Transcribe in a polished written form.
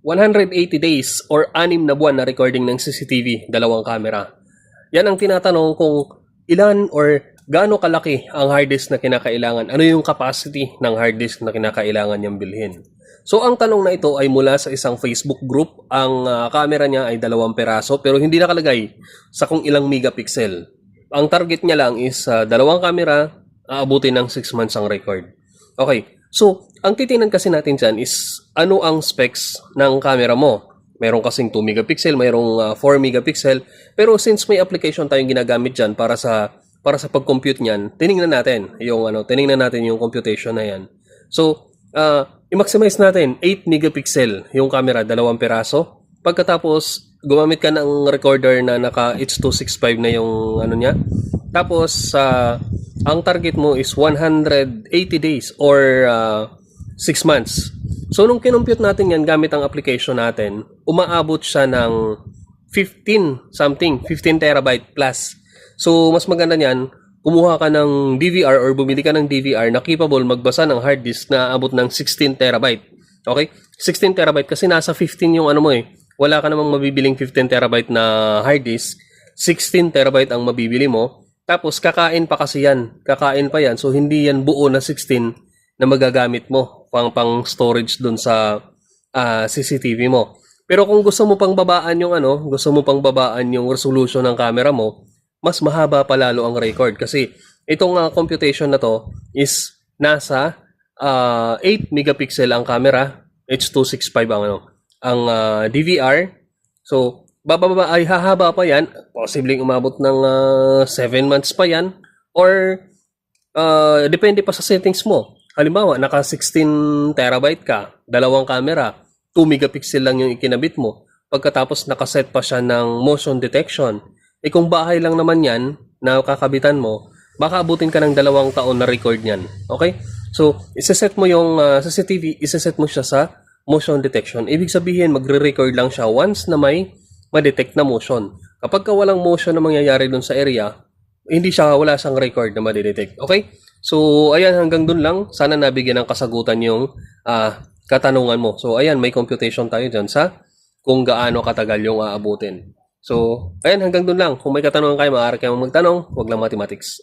180 days or 6 na buwan na recording ng CCTV, dalawang camera. Yan ang tinatanong kung ilan or gaano kalaki ang hard disk na kinakailangan. Ano yung capacity ng hard disk na kinakailangan niyang bilhin. So ang tanong na ito ay mula sa isang Facebook group. Ang camera niya ay 2 peraso pero hindi nakalagay sa kung ilang megapixel. Ang target niya lang is 2 camera, aabutin ng 6 months ang record. Okay, so ang titingnan kasi natin dyan is ano ang specs ng camera mo. Meron kasing 2 megapixel, mayroong 4 megapixel. Pero since may application tayong ginagamit dyan para sa pag-compute niyan, tiningnan natin yung computation na yan. So, i-maximize natin 8 megapixel yung camera, 2 peraso. Pagkatapos, gumamit ka ng recorder na naka H.265 na yung ano niya. Tapos, ang target mo is 180 days or 6 months. So, nung kinumpute natin yan gamit ang application natin, umaabot siya ng 15 terabyte plus. So, mas maganda niyan, kumuha ka ng DVR or bumili ka ng DVR na capable magbasa ng hard disk na abot ng 16 terabyte. Okay? 16 terabyte kasi nasa 15 yung ano mo eh. Wala ka namang mabibiling 15 terabyte na hard disk. 16 terabyte ang mabibili mo. Tapos, kakain pa kasi yan. Kakain pa yan. So, hindi yan buo na 16 na magagamit mo pang storage dun sa CCTV mo. Pero kung gusto mo pang babaan yung resolution ng camera mo, mas mahaba pa lalo ang record kasi itong computation na to is nasa 8 megapixel ang camera, H.265 ang DVR. So bababa ay hahaba pa yan, posibleng umabot ng 7 months pa yan or depende pa sa settings mo. Halimbawa, naka 16 terabyte ka, 2 camera, 2 megapixel lang yung ikinabit mo. Pagkatapos nakaset pa siya ng motion detection. Kung bahay lang naman yan na kakabitan mo, baka abutin ka ng 2 taon na record niyan. Okay? So, isaset mo yung CCTV, isaset mo siya sa motion detection. Ibig sabihin, magre-record lang siya once na may ma-detect na motion. Kapag walang motion na mangyayari dun sa area, wala siyang record na ma-detect. Okay? So, ayan, hanggang dun lang. Sana nabigyan ng kasagutan yung katanungan mo. So, ayan, may computation tayo dyan sa kung gaano katagal yung aabutin. So, ayan, hanggang dun lang. Kung may katanungan kayo, maaari kayong magtanong. Huwag lang mathematics.